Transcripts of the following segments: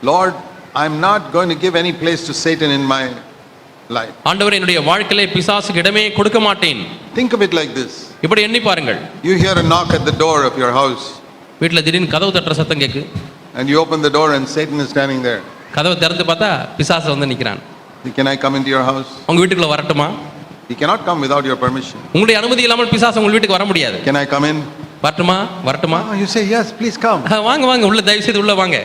Lord, I'm not going to give any place to Satan in my life. ஆண்டவரே, என்னுடைய வாழ்க்கையிலே பிசாசுக்கு இடமே கொடுக்க மாட்டேன். Think of it like this. இப்படி எண்ணி பாருங்கள். You hear a knock at the door of your house. வீட்ல திடீர்னு கதவு தட்டுற சத்தம் கேக்கு. And you open the door and Satan is standing there. கதவை திறந்து பார்த்தா பிசாசு வந்து நிக்கிறான். Can I come into your house? உங்க வீட்டுக்குள்ள வரட்டுமா? He cannot come without your permission. உங்களுடைய அனுமதி இல்லாமல் பிசாசு உங்க வீட்டுக்கு வர முடியாது. Can I come in? வரட்டுமா? வரட்டுமா? You say yes, please come. வாங்க வாங்க, உள்ள தயவு செய்து உள்ள வாங்க.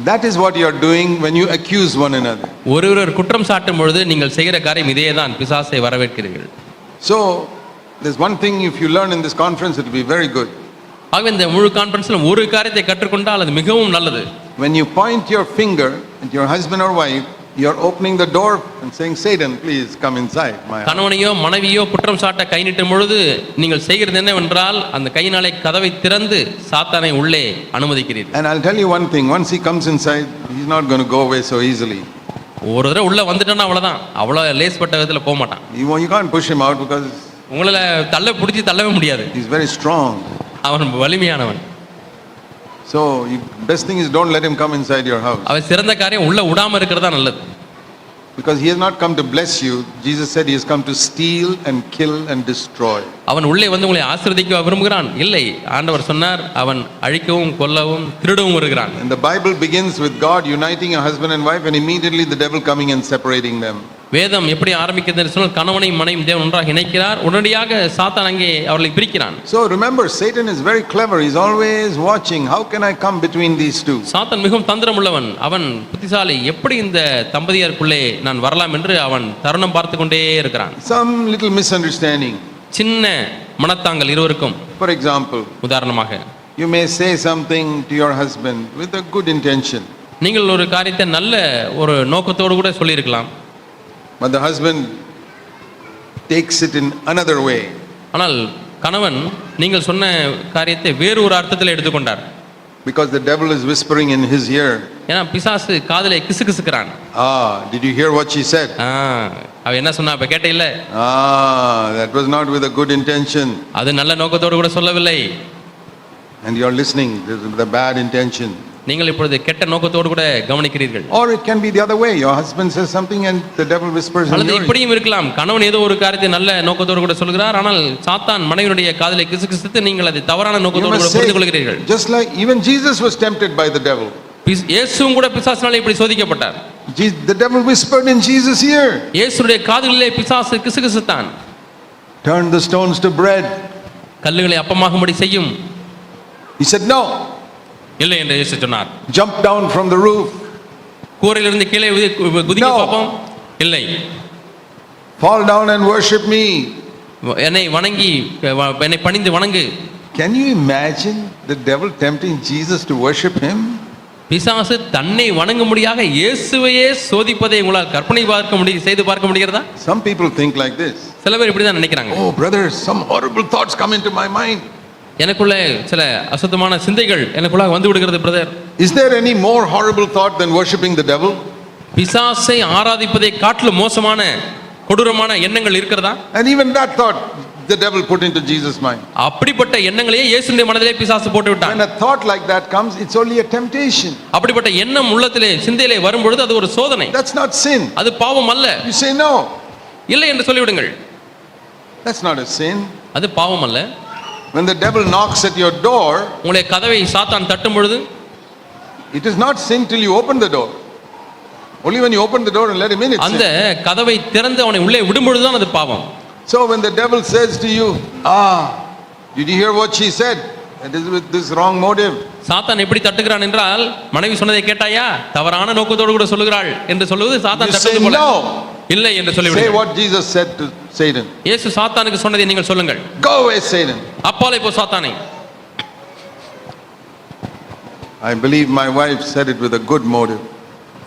That is what you are doing when you accuse one another. ஒருவர் குற்றம் சாட்டும் பொழுது நீங்கள் செய்கிற காரியம் இதேதான், பிசாசை வரவேற்கிறீர்கள். So there's one thing, if you learn in this conference, it will be very good. ஆகவே இந்த முழு கான்ஃபரன்ஸ்ல ஒரு காரியத்தை கற்றுக்கொண்டால் அது மிகவும் நல்லது. When you point your finger at your husband or wife, you are opening the door and saying, Satan, please come inside my house. கணவனையோ மனைவியோ குற்றம் சாட்ட கை நீட்டும் பொழுது நீங்கள் செய்கிறது என்னவென்றால் அந்த கையினாலே கதவை திறந்து சாத்தானை உள்ளே அனுமதிக்கிறீர்கள். And I'll tell you one thing, once he comes inside, he's not going to go away so easily. ஒரு தடவை உள்ள வந்துட்டோன்னா அவ்வளவுதான், அவ்வளவு லேஸ்பட்ட விதத்துல போக மாட்டான். You can't push him out because உங்களை பிடிச்சி தள்ளவே முடியாது. he's very strong. அவன் வலிமையானவன். So best thing is don't let him come inside your house. அவன் சிறந்த காரியம் உள்ள விடாம இருக்கிறதா நல்லது. Because he has not come to bless you. Jesus said he has come to steal and kill and destroy. அவன் உள்ளே வந்து உங்களை ஆசீர்வதிக்க விரும்புகிறான்? இல்லை, ஆண்டவர் சொன்னார் அவன் அழிக்கவும் கொல்லவும் திருடவும் வருகிறான். And the Bible begins with God uniting a husband and wife and immediately the devil coming and separating them. வேதம் எப்படி ஆரம்பிக்கிறது சொன்னால் கணவனை மனைவி தேவன் ஒன்றாக இணைக்கிறார், உடனடியாக சாத்தான் அங்கே அவர்களை பிரிக்கிறான். So remember, Satan is very clever. He's always watching, how can I come between these two? சாத்தான் மிகவும் தந்திரம் உள்ளவன், அவன் புத்திசாலி. எப்படி இந்த தம்பதியருக்குள்ளே நான் வரலாம் என்று அவன் தருணம் பார்த்து கொண்டே இருக்கிறான். Some little misunderstanding. சின்ன மனத்தாங்கல் இருவருக்கும். For example, உதாரணமாக, you may say something to your husband with a good intention. நீங்கள் ஒரு காரியத்தை நல்ல ஒரு நோக்கத்தோடு கூட சொல்லியிருக்கலாம். But the husband takes it in another way. ஆனால் கணவன் நீங்கள் சொன்ன காரியத்தை வேறு ஒரு அர்த்தத்தில் எடுத்துக்கொண்டார். Because the devil is whispering in his ear. ஏன்னா பிசாசு காதிலே கிசுகிசுக்கிறான். Did you hear what she said? அவ என்ன சொன்னா அப்ப கேட்ட இல்ல? That was not with a good intention. அது நல்ல நோக்கத்தோடு கூட சொல்லவில்லை. And you are listening with a bad intention. நீங்கள் இப்பொழுது கெட்ட நோக்கத்தோடு கூட கவனிக்கிறீர்கள். Or it can be the other way. Your husband says something and the devil whispers in your ear. அல்லது இப்படியும் இருக்கலாம், கணவன் ஏதோ ஒரு காரியத்தை நல்ல நோக்கத்தோடு கூட சொல்கிறார், ஆனால் சாத்தான் மனைவியுடைய காதிலே கிசுகிசுத்து நீங்கள் அதை தவறான நோக்கத்தோடு கூட புரிந்து கொள்கிறீர்கள். Just like even Jesus was tempted by the devil. இயேசுவும் கூட பிசாசினாலே இப்படி சோதிக்கப்பட்டார். The devil whispered in Jesus' ear. இயேசுடைய காதுகளிலே பிசாசு கிசுகிசுத்தான். Turn the stones to bread. கல்லுகளை அப்பமாகும்படி செய்யும். He said no. இல்லை என்று இயேசு சொன்னார். Jump down from the roof. கூரையிலிருந்து கீழே குதிக்க பாப்போம். இல்லை. Fall down and worship me. என்னை வணங்கி என்னை பணிந்து வணங்கு. Can you imagine the devil tempting Jesus to worship him? பிசாசு தன்னை வணங்கும்படியாக இயேசுவையே சோதிப்பதை உங்களால் கற்பனை செய்து பார்க்க முடிகிறதா? Some people think like this. சில பேர் இப்படி தான் நினைக்கிறாங்க. Oh brother, some horrible thoughts come into my mind. எனக்குள்ள சில அசுத்தமான சிந்தைகள் எனக்குள்ள வந்து விடுகிறது brother. Is there any more horrible thought than worshiping the devil? பிசாசை ஆராதிப்பதை காட்டிலும் மோசமான கொடூரமான எண்ணங்கள் இருக்கிறதா? And even that thought the devil put into Jesus' mind. அப்படிப்பட்ட எண்ணங்களையே இயேசுவின் மனதிலே பிசாசு போட்டு விட்டான். When a thought like that comes, it's only a temptation. அப்படிப்பட்ட எண்ணம் உள்ளத்திலே சிந்தையிலே வரும் பொழுது அது ஒரு சோதனை. That's not sin. அது பாவம் அல்ல. You say no. இல்லை என்று சொல்லிவிடுங்கள். That's not a sin. அது பாவம் அல்ல. When the devil knocks at your door, உங்களுடைய கதவை சாத்தான் தட்டும் பொழுது, it is not sin till you open the door. Only when you open the door and let him in, it's அந்த கதவை திறந்து அவனை உள்ளே விடும் பொழுது தான் அது பாவம். So when the devil says to you, did you hear what she said? It is with this wrong motive. சாத்தான் எப்படி தட்டுகிறான் என்றால், மனைவி சொன்னதை கேட்டாயா? தவறான நோக்கத்தோடு கூட சொல்லுகிறாள் என்று சொல்லுவது சாத்தான் தட்டுவது போல. இல்லை என்று சொல்லிவிடுங்கள். Say what Jesus said to Satan. இயேசு சாத்தானுக்கு சொன்னதை நீங்கள் சொல்லுங்கள். Go away Satan. அப்பாலே போ சாத்தானே. I believe my wife said it with a good motive.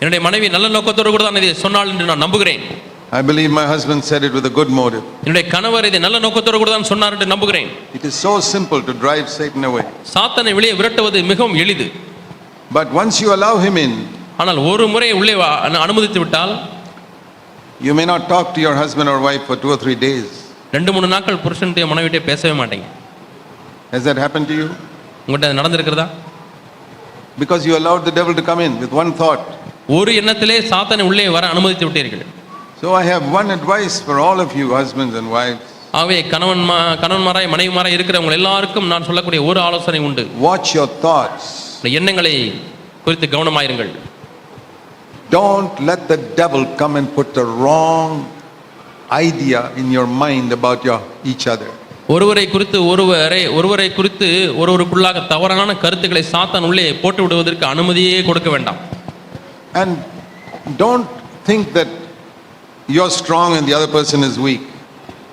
என்னுடைய மனைவி நல்ல நோக்கத்தோடு கூட தான் இதை சொன்னாள் என்று நான் நம்புகிறேன். I believe my husband said it with a good motive. என்னுடைய கணவர் இதை நல்ல நோக்கத்தோடு கூட தான் சொன்னார் என்று நம்புகிறேன். It is so simple to drive Satan away. சாத்தானை வெளியே விரட்டுவது மிகவும் எளிது. But once you allow him in, ஆனால் ஒரு முறை உள்ளே அனுமதித்து விட்டால், you may not talk to your husband or wife for 2 or 3 days. 2-3 நாட்கள் புருஷன்கிட்ட மனைவிட்டே பேசவே மாட்டீங்க. Has that happened to you? உங்கள்கிட்ட நடந்திருக்கிறதா? because you allowed the devil to come in with one thought. ஒரு எண்ணத்திலே சாத்தானை உள்ளே வர அனுமதித்து விட்டீர்கள். So I have one advice for all of you husbands and wives. ஆகவே கணவன்மாராய் மனைவிமாராய் இருக்கிறவங்க எல்லாருக்கும் நான் சொல்லக்கூடிய ஒரு ஆலோசனை உண்டு. Watch your thoughts. எண்ணங்களை குறித்து கவனமாயிருங்கள். Don't let the devil come and put the wrong idea in your mind about each other. ஒருவரை குறித்து ஒருவருக்குள்ளாக தவறான கருத்துக்களை சாத்தான் உள்ளே போட்டு விடுவதற்கு அனுமதியே கொடுக்க வேண்டாம். And don't think that you're strong and the other person is weak.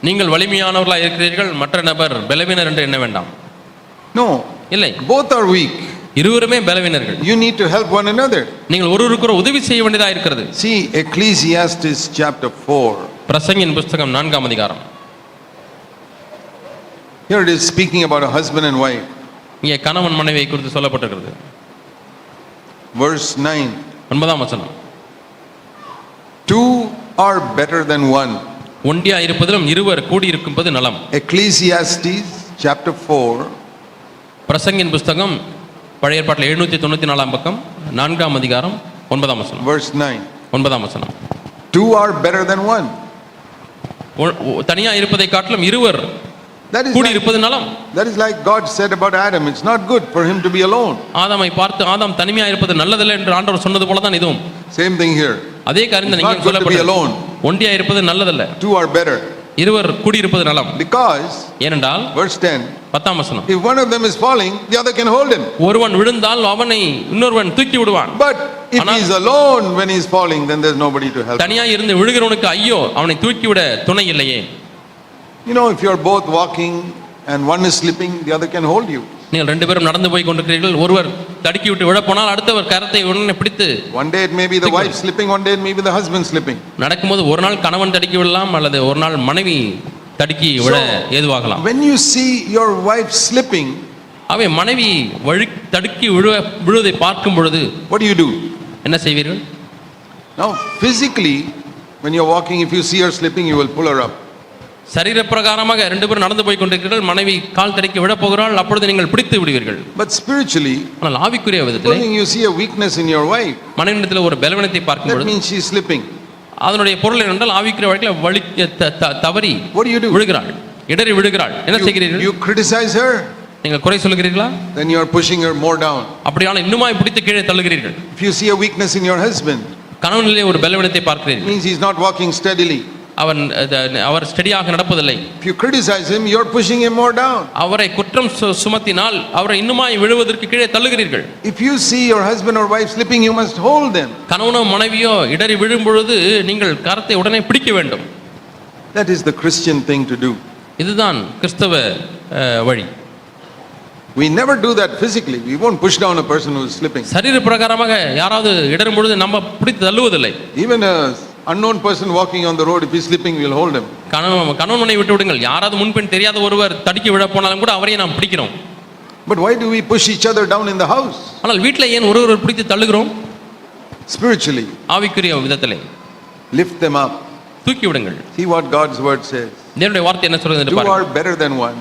நீங்கள் வலிமையானவர்களாக இருக்கிறீர்கள், மற்ற நபர் பலவீனர் என்று எண்ண வேண்டாம். No, இல்லை, both are weak. இருவருமே பலவீனர்கள். You need to help one another. நீங்கள் ஒருவருக்கு உதவி செய்ய வேண்டியதாக இருக்கிறது. See Ecclesiastes chapter 4. பிரசங்கின் புத்தகம் 4ஆம் அதிகாரம். Here it is speaking about a husband and wife. இங்கே கணவன் மனைவியை குறித்து சொல்லப்பட்டிருக்கிறது. Verse 9. 9ஆம் வசனம். Two are better than one. ஒன்றியா இருப்பதிலும் இருவர் கூடி இருப்பது நலம். Ecclesiastes chapter 4. பிரசங்கின் புத்தகம் பழைய ஏற்பாட்டில் 794ஆம் பக்கம் 4ஆம் அதிகாரம் 9ஆம் வசனம். Verse 9. 9ஆம் வசனம். Two are better than one. தனியா இருப்பதை காட்டிலும் இருவர் கூடி இருப்பது நலம். That is like God said about Adam, it's not good for him to be alone. ஆதாமை பார்த்து ஆதாம் தனிமையா இருப்பது நல்லதல்ல என்று ஆண்டவர் சொன்னது போல தான் இதுவும். Same thing here. அதே காரியம் தான் இங்கே சொல்லப்பட்டது. ஒன்றியா இருப்பது நல்லதல்ல. Two are better. இருவர் கூடி இருப்பது நலம். Because ஏனென்றால் verse 10. 10ஆம் வசனம். If one of them is falling, the other can hold him. ஒருவன் விழுந்தால் அவனை இன்னொருவன் தூக்கி விடுவான். But if he is alone when he is falling, then there is nobody to help. தனியா இருந்து விழுகிறவனுக்கு ஐயோ, அவனை தூக்கி விட துணை இல்லையே. You know, if you are both walking and one is slipping, the other can hold you. நீங்கள் ரெண்டு பேரும் நடந்து போய் கொண்டிருக்கிறீர்கள், ஒருவர் தடுக்கி விட்டு விட போனால் அடுத்தவர் கரத்தை உடனே பிடித்து. One day it may be the wife slipping, one day it may be the husband slipping. நடக்கும்போது ஒரு நாள் கணவன் தடுக்கி விடலாம், அல்லது ஒரு நாள் மனைவி தடுக்கி விட ஏதுவாகலாம். When you see your wife slipping, அவை மனைவி தடுக்கி விழுவதை பார்க்கும் பொழுது what do? என்ன செய்வீர்கள்? Now physically, when you are walking, if you see her slipping, you will pull her up. சரீர பிரகாரமாக ரெண்டு பேரும் நடந்து போய் கொண்டிருக்கிறீர்கள், மனைவி கால் தடுக்கி விட போகிறாள், அப்பொழுது நீங்கள் பிடித்து விடுவீர்கள். But spiritually, ஆனால் ஆவிக்குரிய விதத்திலே when you see a weakness in your wife, மனைவியிடத்தில் ஒரு பலவீனத்தை பார்க்கும் பொழுது, that means she is slipping. அதனுடைய பொருள் என்னென்றால் ஆவிக்குரிய வாழ்க்கையில் தவறி விழுகிறாள், இடறி விழுகிறாள். என்ன செய்கிறீர்கள்? You criticize her. நீங்கள் குறை சொல்கிறீர்களா? Then you are pushing her more down. அப்படியான இன்னுமாய் பிடித்து கீழே தள்ளுகிறீர்கள். If you see a weakness in your husband, கணவனிலே ஒரு பலவீனத்தை பார்க்கிறீர்கள், it means he is not walking steadily. அவர் ஸ்டெடியாக நடப்பதில்லை. If you criticize him, you are pushing him more down. அவரை குற்றம் சுமத்தினால் அவரை இன்னுமாய் விழுவதற்கு கீழே தள்ளுகிறீர்கள். If you see your husband or wife slipping, you must hold them. கணவனோ மனைவியோ இடறி விழும் பொழுது நீங்கள் கரத்தை உடனே பிடிக்க வேண்டும். That is the Christian thing to do. இதுதான் கிறிஸ்தவ வழி. We never do that physically. We won't push down a person who is slipping. சரீர பிரகாரமாக யாராவது இடரும் பொழுது நம்ம பிடித்து தள்ளுவதில்லை. Even a unknown person walking on the road, if he is slipping, we will hold him. கணவன் மனைவி விட்டு விடுங்கள். யாராவது முன்பின் தெரியாத ஒருவர் தடுக்கி விழ போனாலும் கூட அவரையே நாம் பிடிக்கிறோம். But why do we push each other down in the house? ஆனால் வீட்டில் ஏன் ஒருவர் பிடித்து தள்ளுகிறோம்? Spiritually, ஆவிக்குரிய விதத்திலே lift them up. தூக்கி விடுங்கள். See what God's word says. தேவனுடைய வார்த்தை என்ன சொல்கிறது என்று Two பாருங்கள். are better than one.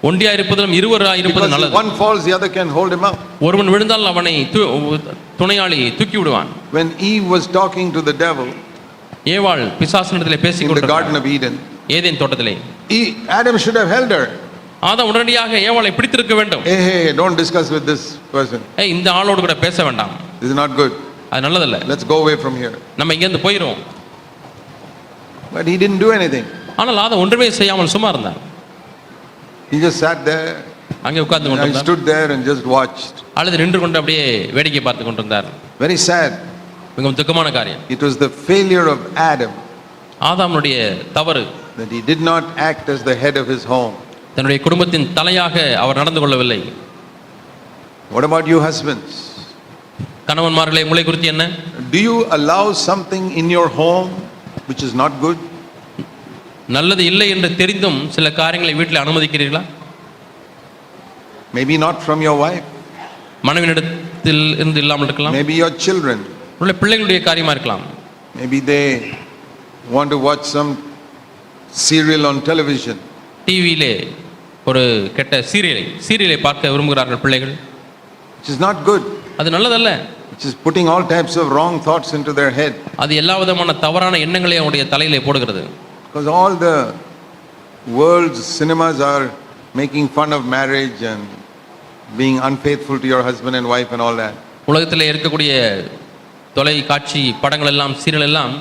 ஒன்றியா இருப்பதிலும் இருவராய் இருப்பது Because நல்லது. if one falls, the other can hold him up. ஒருவன் விழுந்தால் அவனை துணையாளி தூக்கி விடுவான். When Eve was talking to the devil ஏவாள் பிசாசினிடத்திலே பேசிக் in the கொண்டிருந்தாள் Garden of Eden, ஏதேன் தோட்டத்திலே. Adam should have held her. ஆதாம் உடனடியாக ஏவாளை பிடித்திருக்க வேண்டும். Hey, don't discuss with this person. இந்த ஆளோடு கூட பேச வேண்டாம், This is not good. அது நல்லதல்ல, Let's go away from here. நம்ம இங்க இருந்து போயிரும். But he didn't do anything. ஆனால் ஆதாம் ஒன்றுமே செய்யாமல் சும்மா இருந்தான். He just sat there. அங்கே உட்கார்ந்து He கொண்டிருந்தார். stood there and just watched. அல்லது நின்று கொண்டு அப்படியே வேடிக்கை பார்த்து கொண்டிருந்தார். Very sad. மிகவும் துக்கமான காரியம். It was the failure of Adam ஆதாமுடைய தவறு, that he did not act as the head of his home. தன்னுடைய குடும்பத்தின் தலையாக அவர் நடந்து கொள்ளவில்லை. What about you husbands? கணவன்மார்களே, உங்களை குறித்து என்ன? Do you allow something in your home which is not good? நல்லது இல்லை என்று தெரிந்தும் சில காரியங்களை வீட்டில் அனுமதிக்கிறீர்களா? Maybe not from your wife. மனைவியிடத்தில் இருந்து இல்லாமல் இருக்கலாம். Maybe your children. உள்ள பிள்ளைகளுடைய காரியமா இருக்கலாம். Maybe they want to watch some serial on television. டிவியிலே ஒரு கெட்ட சீரியலை பார்க்க விரும்புகிறார்கள் பிள்ளைகள். Which is not good. அது நல்லதல்ல. which is putting all types of wrong thoughts into their head. அது எல்லா விதமான தவறான எண்ணங்களை அவனுடைய தலையிலே போடுகிறது. Because all the world's cinemas are making fun of marriage and being unfaithful to your husband and wife and all that. உலகத்திலே இருக்கக்கூடிய தொலைக்காட்சி படங்கள் எல்லாம், சீரியல் எல்லாம்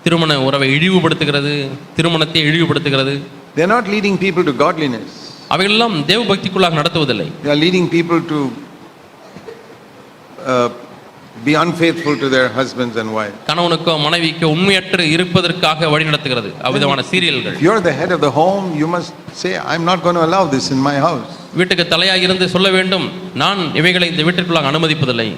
திருமண உறவை இழிவுபடுத்துகிறது, திருமணத்தை இழிவுபடுத்துகிறது. They are not leading people to godliness. அவைகளெல்லாம் தேவ பக்திக்குள்ளாக நடத்துவதில்லை. They are leading people to be unfaithful to their husbands and wives. கணவனுக்கோ மனைவிக்கோ உண்மையற்று இருப்பதற்காக வழி நடத்துகிறது அவ்விதமான சீரியல்கள். If you are the head of the home, you must say, I'm not going to allow this in my house. வீட்டுக்கு தலையாக இருந்து சொல்ல வேண்டும், நான் இவைகளை இந்த வீட்டிற்குள்ளாக அனுமதிப்பதில்லை.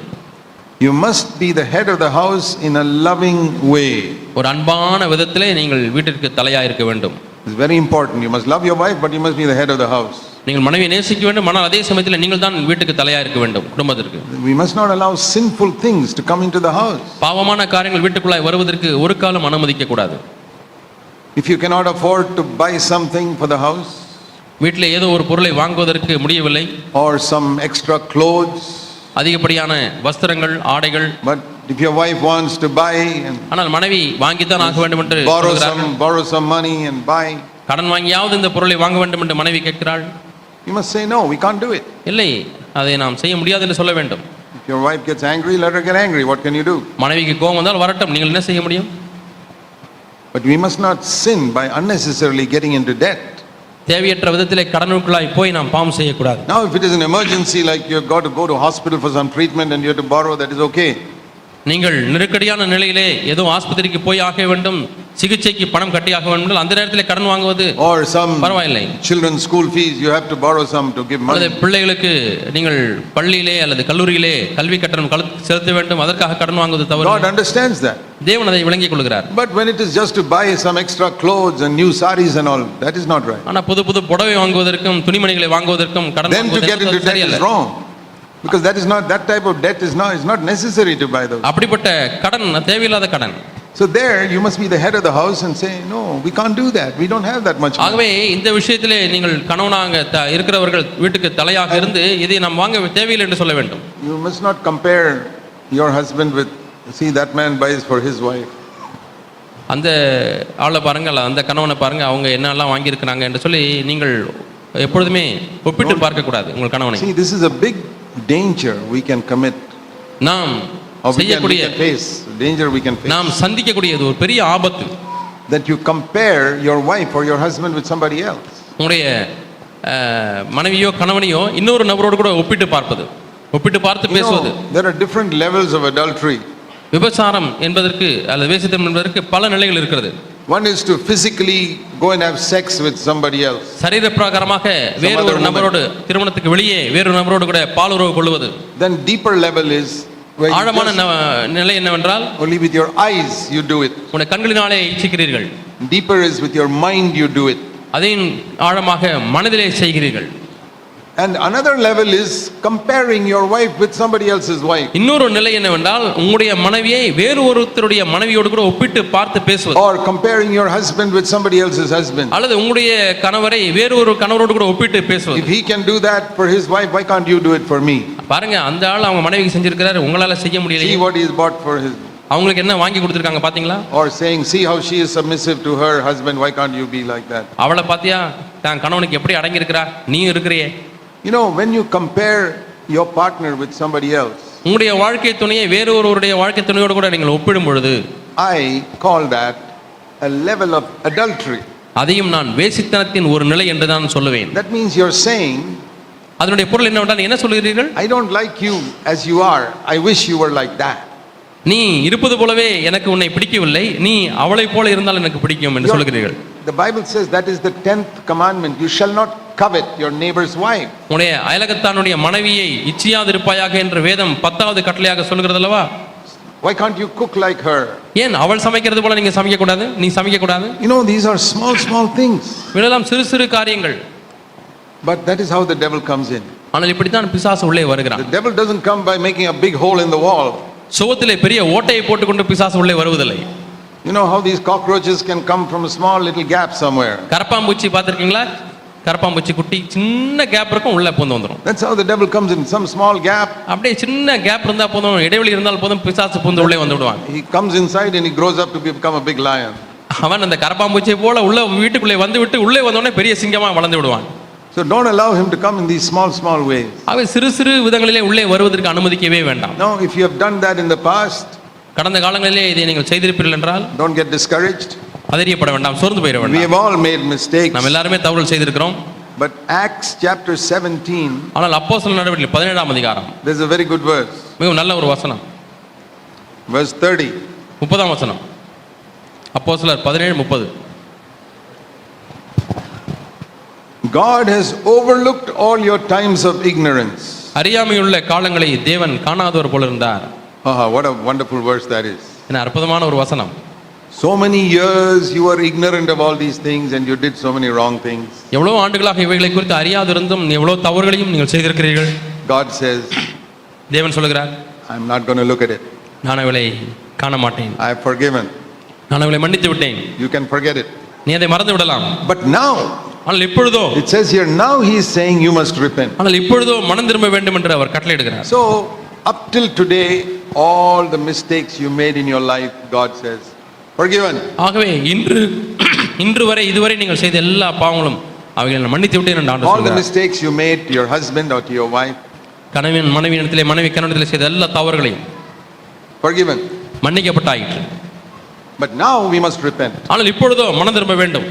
You must be the head of the house in a loving way. ஒரு அன்பான விதத்திலே நீங்கள் வீட்டிற்கு தலையாக இருக்க வேண்டும். It's very important. You must love your wife, but you must be the head of the house. நீங்கள் மனைவியை நேசிக்க வேண்டும், ஆனால் அதே சமயத்தில் நீங்கள் தான் வீட்டுக்கு தலையாக இருக்க வேண்டும், குடும்பத்திற்கு. We must not allow sinful things to come into the house. பாவமான காரியங்கள் வீட்டுக்குள்ளாய் வருவதற்கு ஒரு காலம் அனுமதிக்க கூடாது. If you cannot afford to buy something for the house, வீட்டில் ஏதோ ஒரு பொருளை வாங்குவதற்கு முடியவில்லை, or some extra clothes, அதிகப்படியான வஸ்திரங்கள், ஆடைகள், but if your wife wants to buy and ஆனால் மனைவி வாங்கித்தான் ஆக வேண்டும் என்று borrow some money and buy, கடன் வாங்கியாவது இந்த பொருளை வாங்க வேண்டும் என்று மனைவி கேட்கிறாள், you must say no, we can't do it. இல்லை, அதை நாம் செய்ய முடியாது என்று சொல்ல வேண்டும். If your wife gets angry, let her get angry. What can you do? மனைவிக்கு கோபம் வந்தால் வரட்டும், நீங்கள் என்ன செய்ய முடியும்? But we must not sin by unnecessarily getting into debt. தேவையற்ற விதத்திலே கடனுக்குள்ளாய் போய் நாம் பாவம் செய்யக்கூடாது. Now if it is an emergency, like you've got to go to hospital for some treatment and you have to borrow, that is okay. நீங்கள் நெருக்கடியான நிலையிலே ஏதோ ஆஸ்பத்திரிக்கு போய் ஆக வேண்டும், சிகிச்சைக்கு பணம் கட்டி ஆக வேண்டும், அந்த நேரத்தில் கடன் வாங்குவது or some பரவாயில்லை. children's school fees, you have to borrow some to give money. அல்லது பிள்ளைகளுக்கு நீங்கள் பள்ளியிலே அல்லது கல்லூரியிலே கல்வி கட்டணம் செலுத்த வேண்டும், அதற்காக கடன் வாங்குவது தவறு. God understands that. தேவன் அதை விளங்கிக் கொள்கிறார். But when it is just to buy some extra clothes and new sarees and all, that is not right. ஆனா புது புடவை வாங்குவதற்கும் துணிமணிகளை வாங்குவதற்கும் கடன் Then to get into debt is wrong. Because that is not, that type of debt is not necessary to buy those. அப்படிப்பட்ட கடன் தேவையில்லாத கடன். So there you must be the head of the house and say, no, we can't do that. We don't have that much money. ஆகவே இந்த விஷயத்திலே நீங்கள் கணவனாக இருக்கிறவர்கள் வீட்டுக்கு தலையாக இருந்து இதை நாம் வாங்க தேவையில்லை என்று சொல்ல வேண்டும். You must not compare your husband with, see, that man buys for his wife. அந்த ஆளை பாருங்க, அந்த கணவனை பாருங்க, அவங்க என்னெல்லாம் வாங்கி இருக்கிறாங்க என்று சொல்லி நீங்கள் எப்பொழுதுமே ஒப்பிட்டு பார்க்க கூடாது உங்கள் கணவனை. See, this is a big danger we can commit. நாம் We can face danger we can face. நாம் சந்திக்கக்கூடியது ஒரு பெரிய ஆபத்து. That you compare your wife or your husband with somebody else. உங்களுடைய மனைவியோ கணவனையோ இன்னொரு நபரோடு கூட ஒப்பிட்டு பார்ப்பது, ஒப்பிட்டு பார்த்து பேசுவது. There are different levels of adultery. விபச்சாரம் என்பதற்கு அல்லது வேசித்தனம் என்பதற்கு பல நிலைகள் இருக்கிறது. One is to physically go and have sex with somebody else. சரீர பிரகாரமாக வேறு ஒரு நபரோடு, திருமணத்துக்கு வெளியே வேறு நபரோடு கூட பாலுறவு கொள்வது. Then deeper level is where ஆழமான நிலை என்னவென்றால் only with your eyes you do it. உங்களுடைய கண்களினாலே இச்சிக்கிறீர்கள். Deeper is with your mind you do it. அதையும் ஆழமாக மனதிலே செய்கிறீர்கள். And another level is comparing your wife with somebody else's wife. இன்னொரு நிலை என்னவென்றால் உங்களுடைய மனைவியை வேறு ஒருத்தருடைய மனைவியோடு கூட ஒப்பிட்டு பார்த்து பேசுவது. Or comparing your husband with somebody else's husband. அல்லது உங்களுடைய கணவரை வேறு ஒரு கணவரோடு கூட ஒப்பிட்டு பேசுவது. If he can do that for his wife, why can't you do it for me? பாருங்க, அந்த ஆள் அவங்க மனைவிக்கு செஞ்சிருக்காரு, உங்களால செய்ய முடியல. See what he has bought for his. அவங்களுக்கு என்ன வாங்கி கொடுத்திருக்காங்க பாத்தீங்களா? Or saying, see how she is submissive to her husband, why can't you be like that? அவளை பாத்தியா, தான் கணவனுக்கு எப்படி அடங்கி இருக்கறா, நீ இருக்கறியே. You know, when you compare your partner with somebody else, உங்களுடைய வாழ்க்கை துணையை வேறு ஒருவருடைய வாழ்க்கை துணையோடு கூட நீங்கள் ஒப்பிடும் பொழுது, I call that a level of adultery. அதையும் நான் வேசித்தனத்தின் ஒரு நிலை என்று தான் சொல்லுவேன். That means you're saying, அதனுடைய பொருள் என்னவென்றால் என்ன சொல்கிறீர்கள்? I don't like you as you are, I wish you were like that. நீ இருப்பது போலவே எனக்கு உன்னை பிடிக்கவில்லை, நீ அவளை போல இருந்தால் எனக்கு பிடிக்கும் என்று சொல்கிறீர்கள். The Bible says that is the 10th commandment, you shall not covet your neighbor's wife. உன்னுடைய அயலகத்தானுடைய மனைவியை இச்சியாதிருப்பாயாக என்று வேதம் 10வது கட்டளையாக சொல்கிறது அல்லவா? Why can't you cook like her? ஏன் அவள் சமைக்கிறது போல நீங்க சமைக்க கூடாது, நீ சமைக்க கூடாது? You know, these are small things. இதெல்லாம் சிறு சிறு காரியங்கள். But that is how the devil comes in. ஆனால் இப்படி தான் பிசாசு உள்ளே வருகிறான். The devil doesn't come by making a big hole in the wall. சுவத்திலே பெரிய ஓட்டையை போட்டுக்கொண்டு பிசாசு உள்ளே வருவதில்லை. You know how these cockroaches can come from a small little gap somewhere. கரப்பாம்பூச்சி பார்த்திருக்கீங்களா? கரப்பாம்பூச்சி குட்டி சின்ன கேப் இருக்கும், உள்ள பூந்து வந்துடும். That's how the devil comes in, some small gap. அப்படியே சின்ன கேப் இருந்தா போதும், இடைவெளி இருந்தால் போதும், பிசாசு பூந்து உள்ளே வந்து விடுவான். He comes inside and he grows up to become a big lion. அவன் அந்த கரப்பாம்பூச்சியை போல உள்ள வீட்டுக்குள்ளே வந்து விட்டு உள்ளே வந்தோடனே பெரிய சிங்கமா வளர்ந்து விடுவான். So don't allow him to come in these small ways. அவன் சிறு சிறு விதங்களிலே உள்ளே வருவதற்கு அனுமதிக்கவே வேண்டாம். Now if you have done that in the past, கடந்த காலங்களிலே இதை நீங்கள் செய்திருப்பீர்கள் என்றால் don't get discouraged. அதிரியப்பட வேண்டாம், சோர்ந்து போயிட We வேண்டாம். have all made mistakes. நாம் எல்லாருமே தவறுகள் செய்திருக்கிறோம். But Acts chapter 17, ஆனால் அப்போஸ்தலர் நடவடிக்கைகள் 17ஆம் அதிகாரம் there's a very good verse. மிகவும் நல்ல ஒரு வசனம், Verse 30. 30ஆம் வசனம். அப்போஸ்தலர் 17:30. God has overlooked all your times of ignorance. அறியாமையுள்ள காலங்களை தேவன் காணாதவர் போல இருந்தார். What a wonderful verse that is. என்ன அற்புதமான ஒரு வசனம். So many years you were ignorant of all these things and you did so many wrong things. எவ்வளவு ஆண்டுகளாக இவைகளை குறித்து அறியாதிருந்தும் எவ்வளவு தவறுகளையும் நீங்கள் செய்திருக்கிறீர்கள். God says, தேவன் சொல்கிறார், I'm not going to look at it. நான் அவளை காண மாட்டேன், I have forgiven. நான் அவளை மன்னித்து விட்டேன், You can forget it. நீ அதை மறந்து விடலாம். But now, ஆனால் இப்பொழுதோ, it says here, now he is saying you must repent. ஆனால் இப்பொழுதோ மனம் திரும்ப வேண்டும் என்று அவர் கட்டளையிடுகிறார். So, up till today, all the mistakes you made in your life, God says, forgiven. ஆகவே இன்று வரை இதுவரை நீங்கள் செய்த எல்லா பாவங்களும் அவைகளை நான் மன்னித்து விட்டேன் என்று ஆண்டவர் All the சொல்கிறார். mistakes you made to your husband or to your wife, கணவன் மனைவியிடத்திலே, மனைவி கணவனிடத்திலே செய்த எல்லா தவறுகளையும் forgiven. மன்னிக்கப்பட்டாயிற்று. But now we must repent. ஆனால் இப்பொழுதோ மனம் திரும்ப வேண்டும்.